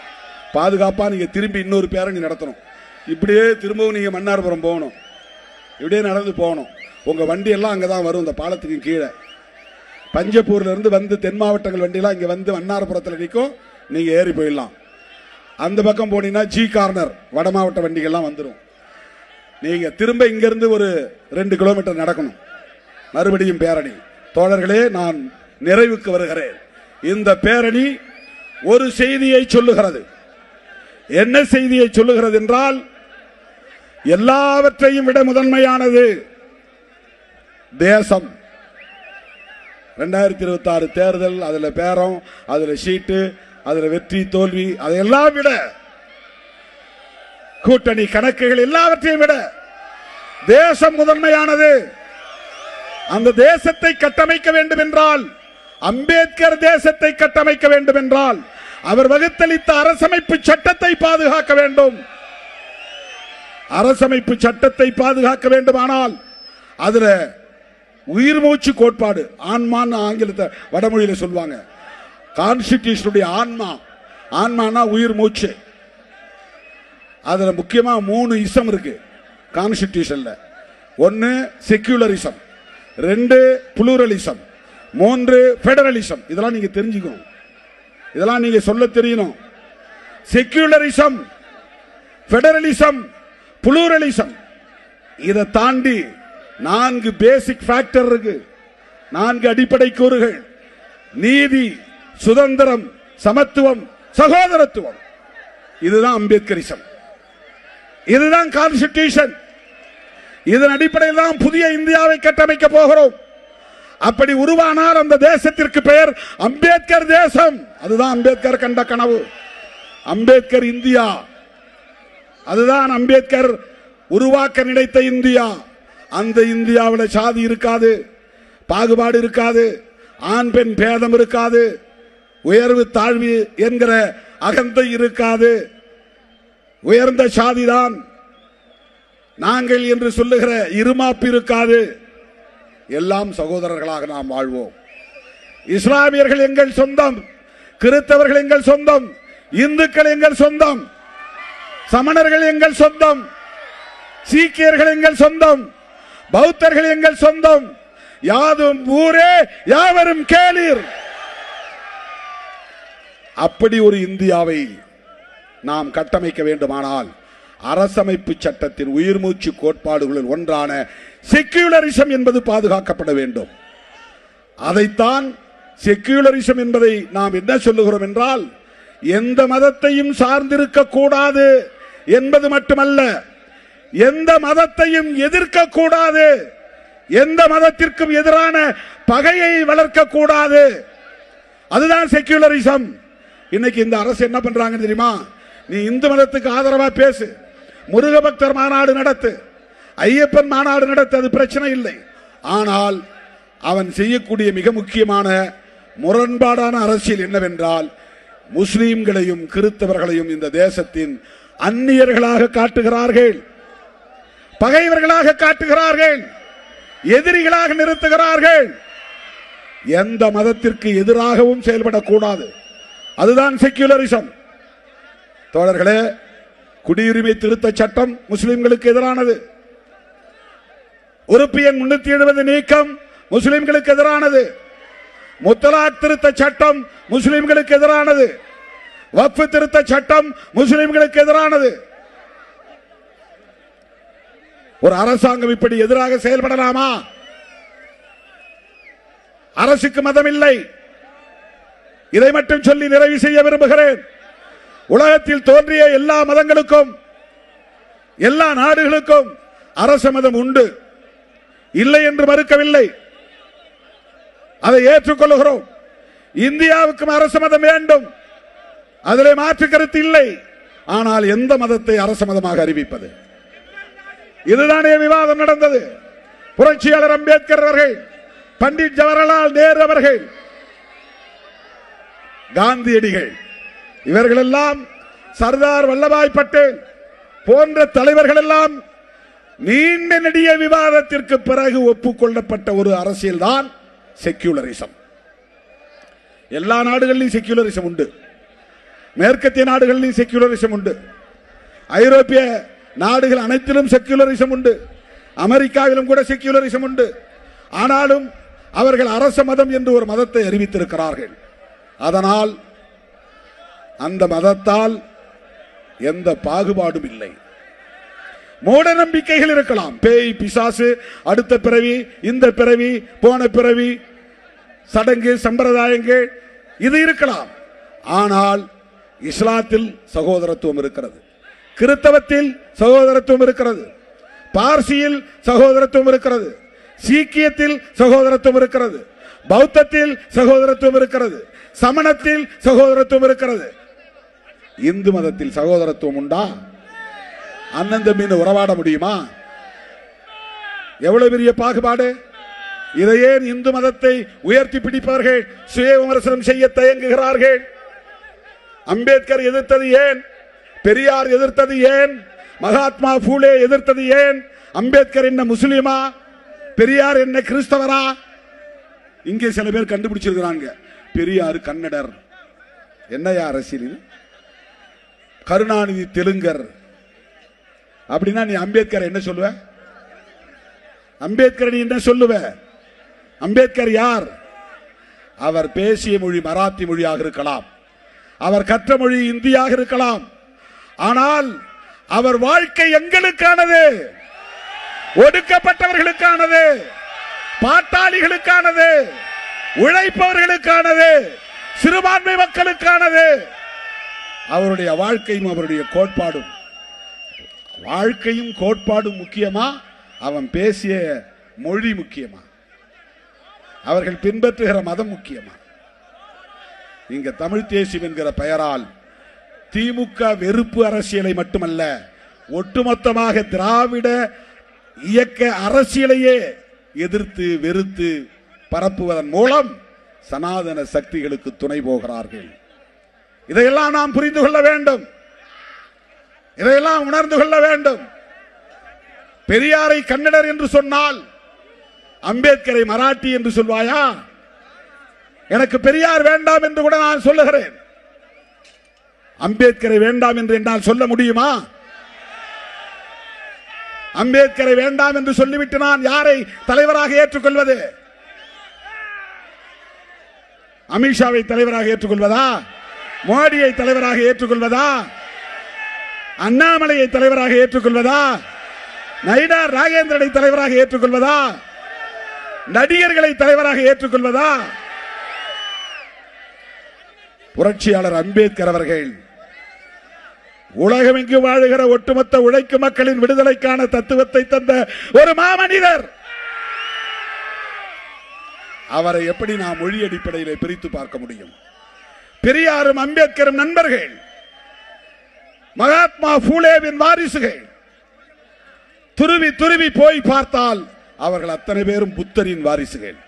பாதுகாப்பா நீங்க திரும்பி இன்னொரு பேரணி நடத்தணும். இப்படியே திரும்பவும் நீங்க மன்னார்புரம் போகணும், இப்படியே நடந்து போகணும். உங்க வண்டி எல்லாம் அங்கதான் வரும், இந்த பாலத்துக்கு கீழே. பஞ்சப்பூர்ல இருந்து வந்து தென் மாவட்டங்கள் வண்டியெல்லாம் இங்க வந்து மன்னார்புரத்தில் நிற்கும். நீங்க ஏறி போயிடலாம். அந்த பக்கம் போனீங்கன்னா ஜி கார்னர் வட மாவட்ட வண்டிகள்லாம் வந்துடும். நீங்க திரும்ப இங்க இருந்து ஒரு 2 கிலோமீட்டர் நடக்கணும், மறுபடியும் பேரணி. தோழர்களே, நான் நிறைவுக்கு வருகிறேன். இந்த பேரணி ஒரு செய்தியை சொல்லுகிறது. என்ன செய்தியை சொல்லுகிறது என்றால், எல்லாவற்றையும் விட முதன்மையானது தேசம். 2026 தேர்தல், அதுல பேரம், அதுல சீட்டு, அதுல வெற்றி தோல்வி, அதையெல்லாம் விட, கூட்டணி கணக்குகள் எல்லாவற்றையும் விட தேசம் முதன்மையானது. அந்த தேசத்தை கட்டமைக்க வேண்டும் என்றால், அம்பேத்கர் தேசத்தை கட்டமைக்க வேண்டும் என்றால், அவர் வகுத்தளித்த அரசமைப்பு சட்டத்தை பாதுகாக்க வேண்டும். அரசமைப்பு சட்டத்தை பாதுகாக்க வேண்டுமானால் அதுல உயிர் மூச்சு கோட்பாடு, ஆன்மான்னு ஆங்கிலத்தை வடமொழியில சொல்லுவாங்க. கான்ஸ்டிடியூஷனுடைய ஆன்மா, ஆன்மானா உயிர் மூச்சு. அதுல முக்கியமா 3 இசம் இருக்கு கான்ஸ்டிடியூஷன்ல. 1 செக்யூலரிசம், 2 புளூரலிசம், 3 பெடரலிசம். இதெல்லாம் நீங்க தெரிஞ்சுக்கணும், இதெல்லாம் நீங்க சொல்ல தெரியணும். செக்யூலரிசம், பெடரலிசம், புளூரலிசம், இதை தாண்டி 4 பேசிக் ஃபேக்டர் இருக்கு, 4 அடிப்படை கூறுகள்: நீதி, சுதந்திரம், சமத்துவம், சகோதரத்துவம். இதுதான் அம்பேத்கரிசம், இதுதான் கான்ஸ்டிடியூஷன். இதன் அடிப்படையில் தான் புதிய இந்தியாவை கட்டமைக்க போகிறோம். அப்படி உருவானால் அந்த தேசத்திற்கு பெயர் அம்பேத்கர் தேசம். அதுதான் அம்பேத்கர் கண்ட கனவு, அம்பேத்கர் இந்தியா. அதுதான் அம்பேத்கர் உருவாக்க நினைத்த இந்தியா. அந்த இந்தியாவில் சாதி இருக்காது, பாகுபாடு இருக்காது, ஆண் பெண் பேதம் இருக்காது, உயர்வு தாழ்வு என்கிற அகந்தை இருக்காது. உயர்ந்த சாதிதான் நாங்கள் என்று சொல்லுகிற இருமாப்பு இருக்காது. எல்லாம் சகோதரர்களாக நாம் வாழ்வோம். இஸ்லாமியர்கள் எங்கள் சொந்தம், கிறிஸ்தவர்கள் எங்கள் சொந்தம், இந்துக்கள் எங்கள் சொந்தம், சமணர்கள் எங்கள் சொந்தம், சீக்கியர்கள் எங்கள் சொந்தம், பௌத்தர்கள் எங்கள் சொந்தம். யாதும் ஊரே யாவரும் கேளீர். அப்படி ஒரு இந்தியாவை நாம் கட்டமைக்க வேண்டுமானால் அரசமைப்பு சட்டத்தின் உயிர் மூச்சு கோட்பாடுகளில் ஒன்றான செக்யூலரிசம் என்பது பாதுகாக்கப்பட வேண்டும். அதைத்தான் செக்யூலரிசம் என்பதை நாம் என்ன சொல்லுகிறோம் என்றால், எந்த மதத்தையும் சார்ந்திருக்க கூடாது என்பது மட்டுமல்ல, எந்த மதத்தையும் எதிர்க்க கூடாது, எந்த மதத்திற்கும் எதிரான பகையை வளர்க்க கூடாது. அதுதான் செக்யூலரிசம். இன்னைக்கு இந்த அரசு என்ன பண்றாங்க தெரியுமா? நீ இந்து மதத்துக்கு ஆதரவா பேசு, முருக பக்தர் மாநாடு நடத்து, ஐயப்பன் மாநாடு நடத்து, அது பிரச்சனை இல்லை. ஆனால் அவன் செய்யக்கூடிய மிக முக்கியமான முரண்பாடான அரசியல் என்னவென்றால், முஸ்லீம்களையும் கிறிஸ்தவர்களையும் இந்த தேசத்தின் அந்நியர்களாக காட்டுகிறார்கள், பகைவர்களாக காட்டுகிறார்கள், எதிரிகளாக நிறுத்துகிறார்கள். எந்த மதத்திற்கு எதிராகவும் செயல்படக்கூடாது. அதுதான் செக்யூலரிசம். தோழர்களே, குடியுரிமை திருத்த சட்டம் முஸ்லிம்களுக்கு எதிரானது. உறுப்பு எண் 370 நீக்கம் முஸ்லிம்களுக்கு எதிரானது. முத்தலாக் திருத்த சட்டம் முஸ்லிம்களுக்கு எதிரானது. வக்ஃப் திருத்த சட்டம் முஸ்லிம்களுக்கு எதிரானது. ஒரு அரசாங்கம் இப்படி எதிராக செயல்படலாமா? அரசுக்கு மதம் இல்லை. இதை மட்டும் சொல்லி நிறைவு செய்ய விரும்புகிறேன். உலகத்தில் தோன்றிய எல்லா மதங்களுக்கும், எல்லா நாடுகளுக்கும் அரச மதம் உண்டு, இல்லை என்று மறுக்கவில்லை, அதை ஏற்றுக்கொள்கிறோம். இந்தியாவுக்கும் அரச மதம் வேண்டும், அதிலே மாற்று கருத்து இல்லை. ஆனால் எந்த மதத்தை அரச மதமாக அறிவிப்பது? இதுதானே விவாதம் நடந்தது. புரட்சியாளர் அம்பேத்கர் அவர்கள், பண்டிட் ஜவஹர்லால் நேரு அவர்கள், காந்தியடிகள், இவர்கள் எல்லாம், சர்தார் வல்லபாய் பட்டேல் போன்ற தலைவர்கள் எல்லாம் நீண்ட நெடிய விவாதத்திற்கு பிறகு ஒப்புக்கொள்ளப்பட்ட ஒரு அரசியல் தான் செக்யூலரிசம். எல்லா நாடுகளிலும் செக்யூலரிசம் உண்டு, மேற்கத்திய நாடுகளிலும் செக்யூலரிசம் உண்டு, ஐரோப்பிய நாடுகள் அனைத்திலும் செக்யூலரிசம் உண்டு, அமெரிக்காவிலும் கூட செக்யூலரிசம் உண்டு. ஆனாலும் அவர்கள் அரச மதம் என்று ஒரு மதத்தை அறிவித்திருக்கிறார்கள். அதனால் அந்த மதத்தால் எந்த பாகுபாடும் இல்லை. மூட நம்பிக்கைகள் இருக்கலாம், பேய் பிசாசு, அடுத்த பிறவி, இந்த பிறவி, போன பிறவி, சடங்கு சம்பிரதாயங்கள், இது இருக்கலாம். ஆனால் இஸ்லாத்தில் சகோதரத்துவம் இருக்கிறது, கிறிஸ்தவத்தில் சகோதரத்துவம் இருக்கிறது, பார்சியில் சகோதரத்துவம் இருக்கிறது, சீக்கியத்தில் சகோதரத்துவம் இருக்கிறது, பௌத்தத்தில் சகோதரத்துவம் இருக்கிறது, சமணத்தில் சகோதரத்துவம் இருக்கிறது. இந்து மதத்தில் சகோதரத்துவம் உண்டா? அண்ணன் தம்பின்னு உறவாட முடியுமா? எவ்வளவு பெரிய பாகுபாடு! இதையே இந்து மதத்தை உயர்த்தி பிடிப்பவர்கள் சுய விமர்சனம் செய்ய தயங்குகிறார்கள். அம்பேத்கர் எதிர்த்தது ஏன்? பெரியார் எதிர்த்தது ஏன்? மகாத்மா பூலே எதிர்த்தது ஏன்? அம்பேத்கர் என்ன முஸ்லிமா? பெரியார் என்ன கிறிஸ்தவரா? இங்கே சில பேர் கண்டுபிடிச்சிருக்கிறாங்க, பெரியார் கன்னடர். என்னையா அரசியல்? கருணாநிதி தெலுங்கர். அப்படின்னா நீ அம்பேத்கர் என்ன சொல்லுவ? அம்பேத்கர் நீ என்ன சொல்லுவ? அம்பேத்கர் யார்? அவர் பேசிய மொழி மராத்தி மொழியாக இருக்கலாம், அவர் கற்ற மொழி இந்தியாக இருக்கலாம், ஆனால் அவர் வாழ்க்கை எங்களுக்கானது, ஒடுக்கப்பட்டவர்களுக்கானது, பாட்டாளிகளுக்கானது, உழைப்பவர்களுக்கானது, சிறுபான்மை மக்களுக்கானது. அவருடைய வாழ்க்கையும் அவருடைய கோட்பாடும், வாழ்க்கையும் கோட்பாடும் முக்கியமா, அவன் பேசிய மொழி முக்கியமா, அவர்கள் பின்பற்றுகிற மதம் முக்கியமா? இங்க தமிழ் தேசியம் என்கிற பெயரால் திமுக வெறுப்பு அரசியலை மட்டுமல்ல, ஒட்டுமொத்தமாக திராவிட இயக்க அரசியலையே எதிர்த்து வெறுத்து பரப்புவதன் மூலம் சனாதன சக்திகளுக்கு துணை போகிறார்கள். இதையெல்லாம் நாம் புரிந்து கொள்ள வேண்டும், இதையெல்லாம் உணர்ந்து கொள்ள வேண்டும். பெரியாரை கன்னடர் என்று சொன்னால் அம்பேத்கரை மராட்டி என்று சொல்வாயா? எனக்கு பெரியார் வேண்டாம் என்று கூட நான் சொல்லுகிறேன். அம்பேத்கரை வேண்டாம் என்று என்னால் சொல்ல முடியுமா? அம்பேத்கரை வேண்டாம் என்று சொல்லிவிட்டு நான் யாரை தலைவராக ஏற்றுக்கொள்வது? அமித்ஷாவை தலைவராக ஏற்றுக்கொள்வதா? மோடியை தலைவராக ஏற்றுக்கொள்வதா? அண்ணாமலையை தலைவராக ஏற்றுக்கொள்வதா? நயினார் நாகேந்திரனை தலைவராக ஏற்றுக்கொள்வதா? நடிகர்களை தலைவராக ஏற்றுக்கொள்வதா? புரட்சியாளர் அம்பேத்கர் அவர்கள் உலகமெங்கு வாழுகிற ஒட்டுமொத்த உழைக்கும் மக்களின் விடுதலைக்கான தத்துவத்தை தந்த ஒரு மாமனிதர். அவரை எப்படி நாம் மொழி அடிப்படையில் பிரித்து பார்க்க முடியும்? பெரியாரும் அம்பேத்கரும் நண்பர்கள், மகாத்மா பூலேவின் வாரிசுகள். துருவி துருவி போய் பார்த்தால் அவர்கள் அத்தனை பேரும் புத்தரின் வாரிசுகள்.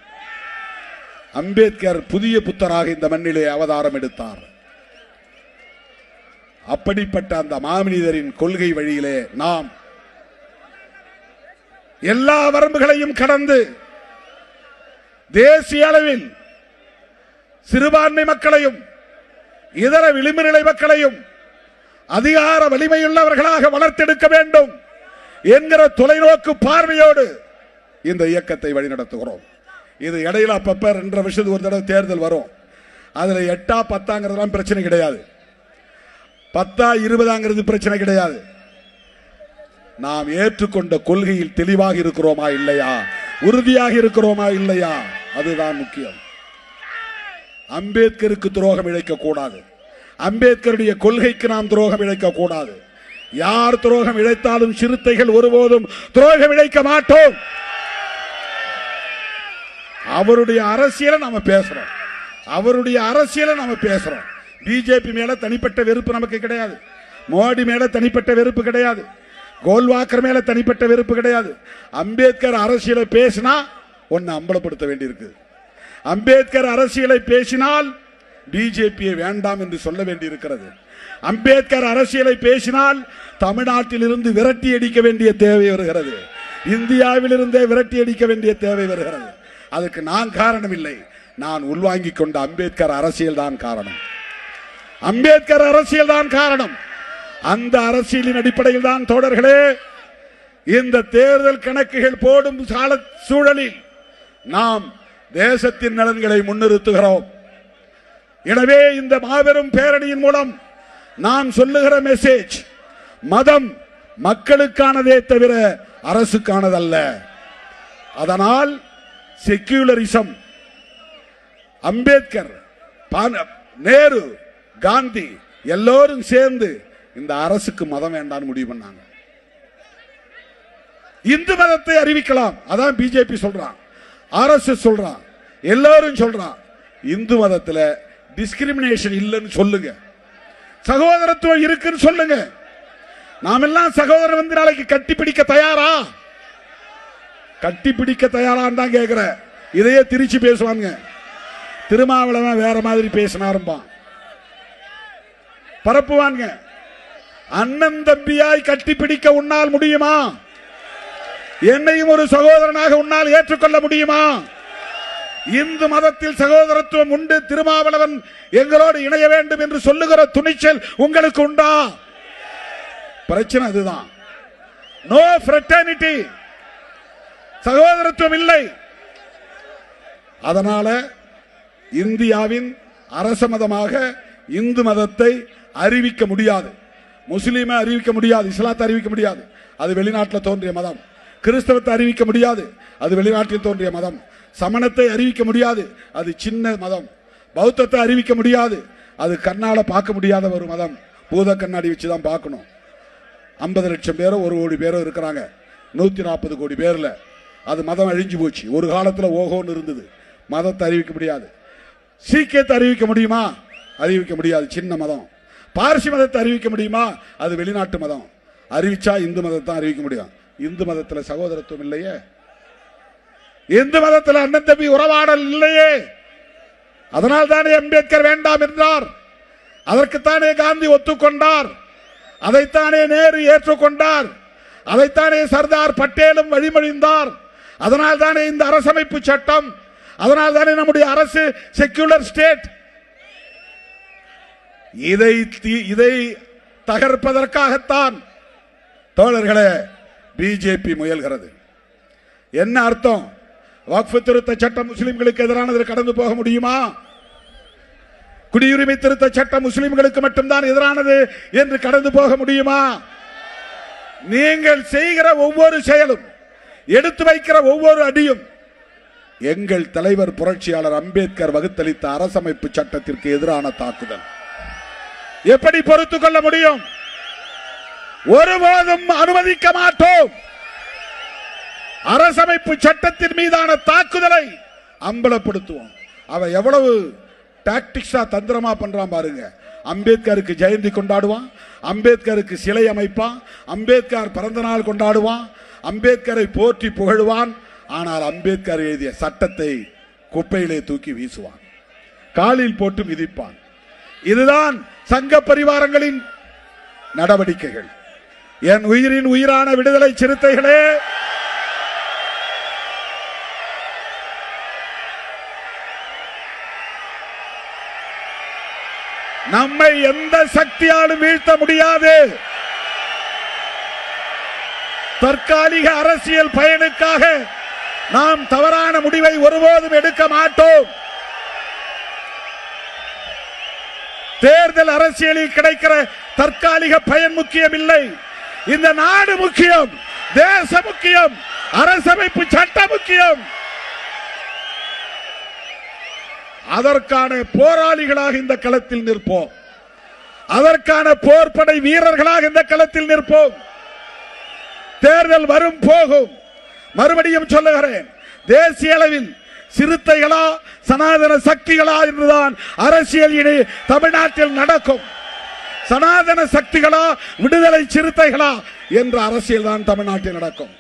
அம்பேத்கர் புதிய புத்தராக இந்த மண்ணிலே அவதாரம் எடுத்தார். அப்படிப்பட்ட அந்த மாமனிதரின் கொள்கை வழியிலே நாம் எல்லா வரம்புகளையும் கடந்து தேசிய அளவில் சிறுபான்மை மக்களையும் இதர விளிம்புநிலை மக்களையும் அதிகார வலிமையுள்ளவர்களாக வளர்த்தெடுக்க வேண்டும் என்கிற தொலைநோக்கு பார்வையோடு இந்த இயக்கத்தை வழிநடத்துகிறோம். இது இடையில அப்பப்ப 2 வருஷத்துக்கு ஒரு தடவை தேர்தல் வரும். அதுல 8 10 பிரச்சனை கிடையாது, 10 20 பிரச்சனை கிடையாது. நாம் ஏற்றுக்கொண்ட கொள்கையில் தெளிவாக இருக்கிறோமா இல்லையா, உறுதியாக இருக்கிறோமா இல்லையா, அதுதான் முக்கியம். அம்பேத்கருக்கு துரோகம் இழைக்க கூடாது, அம்பேத்கருடைய கொள்கைக்கு நாம் துரோகம் இழைக்க கூடாது. யார் துரோகம் இழைத்தாலும் சிறுத்தைகள் ஒருபோதும் துரோகம் இழைக்க மாட்டோம். அவருடைய அரசியலை நாம பேசுறோம், அவருடைய அரசியலை நாம பேசுறோம். பிஜேபி மேல தனிப்பட்ட வெறுப்பு நமக்கு கிடையாது, மோடி மேல தனிப்பட்ட வெறுப்பு கிடையாது, கோல்வாக்கர் மேல தனிப்பட்ட வெறுப்பு கிடையாது. அம்பேத்கர் அரசியலை பேசினா ஒன்னு அம்பலப்படுத்த வேண்டியிருக்கு. அம்பேத்கர் அரசியலை பேசினால் பிஜேபியை வேண்டாம் என்று சொல்ல வேண்டியிருக்கிறது. அம்பேத்கர் அரசியலை பேசினால் தமிழ்நாட்டில் இருந்து விரட்டி அடிக்க வேண்டிய தேவை வருகிறது, இந்தியாவில் இருந்தே விரட்டி அடிக்க வேண்டிய தேவை வருகிறது. அதுக்கு நான் காரணம் இல்லை, நான் உள்வாங்கிக் கொண்ட அம்பேத்கர் அரசியல் தான் காரணம். அம்பேத்கர் அரசியல் தான் காரணம். அந்த அரசியலின் அடிப்படையில் தான் தோழர்களே இந்த தேர்தல் கணக்குகள் போடும் சூழலில் நாம் தேசத்தின் நலன்களை முன்னிறுத்துகிறோம். எனவே இந்த மாபெரும் பேரணியின் மூலம் நாம் சொல்லுகிற மெசேஜ், மதம் மக்களுக்கானதே தவிர அரசுக்கானதல்ல. அதனால் செக்யூலரிசம், அம்பேத்கர், நேரு, காந்தி எல்லோரும் சேர்ந்து இந்த அரசுக்கு மதம் வேண்டாம் முடிவு பண்ணாங்க. இந்து மதத்தை அறிவிக்கலாம், அதான் பிஜேபி சொல்றான், ஆர்எஸ்எஸ் சொல்றான், எல்லாரும் சொல்றான். இந்து மதத்தில் டிஸ்கிரிமினேஷன் இல்லைன்னு சொல்லுங்க, சகோதரத்துவம் இருக்குன்னு சொல்லுங்க. நாம் எல்லாம் சகோதரர் வந்து நாளைக்கு கட்டிப்பிடிக்க தயாரா? கட்டிப்பிடிக்க தயாரான்னு தான் கேட்கிற. இதையே திருச்சி பேசுவாங்க. திருமாவளவன் வேற மாதிரி பேசினாருப்பான். பரப்புவாங்க. அண்ணன் தம்பியாய் கட்டிப்பிடிக்க உன்னால் முடியுமா? என்னையும் ஒரு சகோதரனாக உன்னால் ஏற்றுக்கொள்ள முடியுமா? இந்து மதத்தில் சகோதரத்துவம் உண்டு, திருமாவளவன் எங்களோடு இணைய வேண்டும் என்று சொல்லுகிற துணிச்சல் உங்களுக்கு உண்டா? பிரச்சனை அதுதான். நோ ஃப்ரெட்டர்னிட்டி, சகோதரத்துவம் இல்லை. அதனால இந்தியாவின் அரச மதமாக இந்து மதத்தை அறிவிக்க முடியாது, முஸ்லீமை அறிவிக்க முடியாது, இஸ்லாத்தை அறிவிக்க முடியாது, அது வெளிநாட்டில் தோன்றிய மதம். கிறிஸ்தவத்தை அறிவிக்க முடியாது, அது வெளிநாட்டில் தோன்றிய மதம். சமணத்தை அறிவிக்க முடியாது, அது சின்ன மதம். பௌத்தத்தை அறிவிக்க முடியாது, அது கண்ணால பார்க்க முடியாத ஒரு மதம். பூத கண்ணாடி வச்சுதான் பார்க்கணும். 50 லட்சம் பேரோ 1 கோடி பேரோ இருக்கிறாங்க, 140 கோடி பேர்ல அது மதம் அழிஞ்சு போச்சு. ஒரு காலத்தில் ஓஹோன்னு இருந்தது. மதத்தை அறிவிக்க முடியாது. சீக்கியத்தை அறிவிக்க முடியுமா? அறிவிக்க முடியாது, சின்ன மதம். பார்சி மதத்தை அறிவிக்க முடியுமா? அது வெளிநாட்டு மதம். அறிவிச்சா இந்து மதத்தை அறிவிக்க முடியும். இந்து மதத்தில் சகோதரத்துவம் இல்லையே, இந்து மதத்தில் அண்ணன் தம்பி உறவாடல் இல்லையே. அதனால் தானே அம்பேத்கர் வேண்டாம் என்றார். அதற்குத்தானே காந்தி ஒத்துக்கொண்டார். அதைத்தானே நேரு ஏற்றுக்கொண்டார். அதைத்தானே சர்தார் பட்டேலும் வழிமொழிந்தார். அதனால் தானே இந்த அரசமைப்பு சட்டம், அதனால் தானே நம்முடைய அரசு செக்யூலர் ஸ்டேட். இதை தகர்ப்பதற்காகத்தான் தோழர்களே பிஜேபி முயல்கிறது. என்ன அர்த்தம்? வக்ஃப் திருத்த சட்டம் முஸ்லிம்களுக்கு எதிரானது, கடந்து போக முடியுமா? குடியுரிமை திருத்த சட்டம் முஸ்லிம்களுக்கு மட்டும்தான் எதிரானது என்று கடந்து போக முடியுமா? நீங்கள் செய்கிற ஒவ்வொரு செயலும், எடுத்து வைக்கிற ஒவ்வொரு அடியும் எங்கள் தலைவர் புரட்சியாளர் அம்பேத்கர் வகுத்தளித்த அரசமைப்பு சட்டத்திற்கு எதிரான தாக்குதல். எப்படி பொறுத்துக் கொள்ள முடியும்? ஒருபோதும் அனுமதிக்க மாட்டோம். அரசமைப்பு சட்டத்தின் மீதான தாக்குதலை அம்பலப்படுத்துவோம். அவன் எவ்வளவு டாக்டிக்ஸா தந்திரமா பண்றான் பாருங்க. அம்பேத்கருக்கு ஜெயந்தி கொண்டாடுவான், அம்பேத்கருக்கு சிலை அமைப்பான், அம்பேத்கர் பிறந்த நாள் கொண்டாடுவான், அம்பேத்கரை போற்றி புகழ்வான். ஆனால் அம்பேத்கர் எழுதிய சட்டத்தை குப்பையிலே தூக்கி வீசுவான், காலில் போட்டு மிதிப்பான். இதுதான் சங்க பரிவாரங்களின் நடவடிக்கைகள். என் உயிரின் உயிரான விடுதலை சிறுத்தைகளே, நம்மை எந்த சக்தியாலும் வீழ்த்த முடியாது. தற்காலிக அரசியல் பயனுக்காக நாம் தவறான முடிவை ஒருபோதும் எடுக்க மாட்டோம். தேர்தல் அரசியலில் கிடைக்கிற தற்காலிக பயன் முக்கியம் இல்லை. இந்த நாடு முக்கியம், தேசம் முக்கியம், அரசமைப்பு சட்டம் முக்கியம். அதற்கான போராளிகளாக இந்த களத்தில் நிற்போம். அதற்கான போர்படை வீரர்களாக இந்த களத்தில் நிற்போம். தேர்தல் வரும் போகும். மறுபடியும் சொல்லுகிறேன், தேசிய அளவில் சிறுத்தைகளா சனாதன சக்திகளா என்றுதான் அரசியல் இனி தமிழ்நாட்டில் நடக்கும். சனாதன சக்திகளா விடுதலை சிறுத்தைகளா என்ற அரசியல் தான் தமிழ்நாட்டில் நடக்கும்.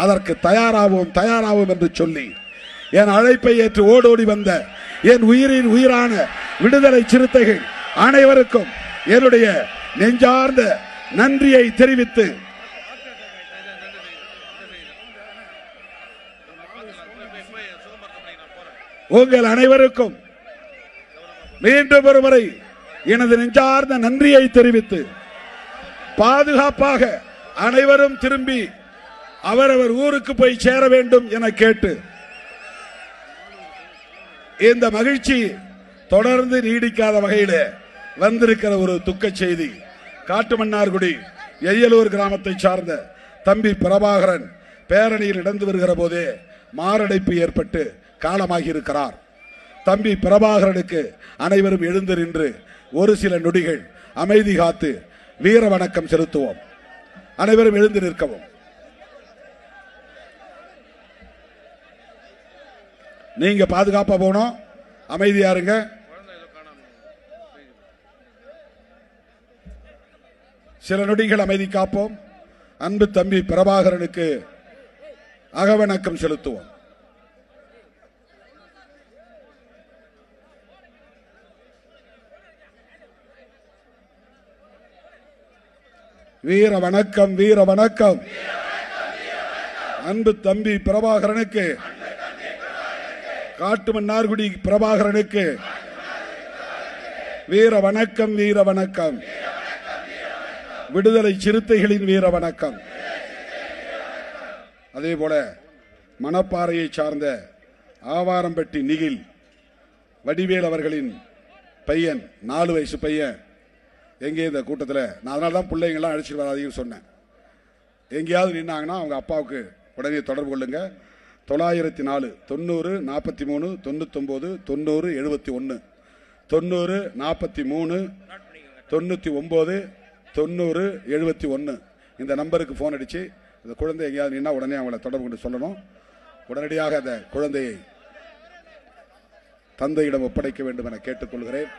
அதற்கு தயாராவோம் என்று சொல்லி என் அழைப்பை ஏற்று ஓடோடி வந்த என் உயிரின் உயிரான விடுதலை சிறுத்தைகள் அனைவருக்கும் என்னுடைய நெஞ்சார்ந்த நன்றியை தெரிவித்து, உங்கள் அனைவருக்கும் மீண்டும் ஒருமுறை எனது நெஞ்சார்ந்த நன்றியை தெரிவித்து, பாதுகாப்பாக அனைவரும் திரும்பி அவரவர் ஊருக்கு போய் சேர வேண்டும் என கேட்டு, இந்த மகிழ்ச்சி தொடர்ந்து நீடிக்காத வகையில் வந்திருக்கிற ஒரு துக்க செய்தி. காட்டுமன்னார்குடி எய்யலூர் கிராமத்தை சார்ந்த தம்பி பிரபாகரன் பேரணியில் நடந்து வருகிற போதே மாரடைப்பு ஏற்பட்டு காலமாகி இருக்கிறார். தம்பி பிரபாகரனுக்கு அனைவரும் எழுந்து நின்று ஒரு சில நொடிகள் அமைதி காத்து வீர வணக்கம் செலுத்துவோம். அனைவரும் எழுந்து நிற்கவும். நீங்க பாதுகாப்பா போனோம், அமைதியா இருங்க. சில நொடிகள் அமைதி காப்போம். அன்பு தம்பி பிரபாகரனுக்கு அகவணக்கம் செலுத்துவோம். வீர வணக்கம், வீர வணக்கம். அன்பு தம்பி பிரபாகரனுக்கு, காட்டுமன்னார்குடி பிரபாகரனுக்கு வீர வணக்கம், வீர வணக்கம். விடுதலை சிறுத்தைகளின் வீர வணக்கம். அதே போல மணப்பாறையை சார்ந்த ஆவாரம்பட்டி நிகில் வடிவேல் அவர்களின் பையன், 4 வயசு பையன், எங்கே இந்த கூட்டத்தில் நான் அதனால தான் பிள்ளைங்கள்லாம் அழைச்சிட்டு வராதீங்கன்னு சொன்னேன். எங்கேயாவது நின்னாங்கன்னா அவங்க அப்பாவுக்கு உடனே தொடர்பு கொள்ளுங்க. 904 90 43 99 90 71 90 43 99 90 71 இந்த நம்பருக்கு போன் அடிச்சு இந்த குழந்தை எங்கேயாவது நின்னா உடனே அவங்கள தொடர்பு கொண்டு சொல்லணும். உடனடியாக அந்த குழந்தையை தந்தையிடம் ஒப்படைக்க வேண்டும் என கேட்டுக்கொள்கிறேன்.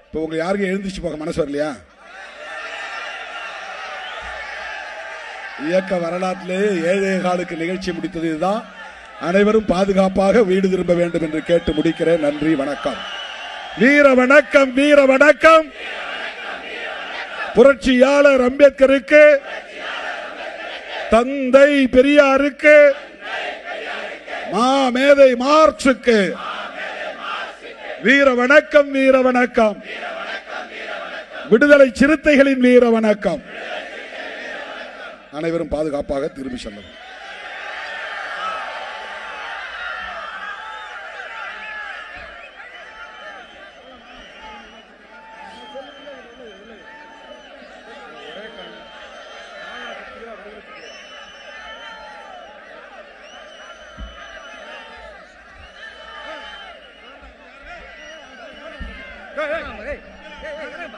இப்போ உங்க யாருக்கும் எழுந்திருச்சு போக மனசு வரலையா? இயக்க வரலாற்றிலே 7:15 நிகழ்ச்சி முடித்தது இதுதான். அனைவரும் பாதுகாப்பாக வீடு திரும்ப வேண்டும் என்று கேட்டு முடிக்கிறேன். நன்றி, வணக்கம். வீர வணக்கம், வீர வணக்கம். புரட்சியாளர் அம்பேத்கருக்கு, தந்தை பெரியாருக்கு, மாமேதை மார்க்சுக்கு வீர வணக்கம், வீர வணக்கம். விடுதலை சிறுத்தைகளின் வீர வணக்கம். அனைவரும் பாதுகாப்பாக திரும்பி செல்லும். Hey, hey, hey, hey, hey.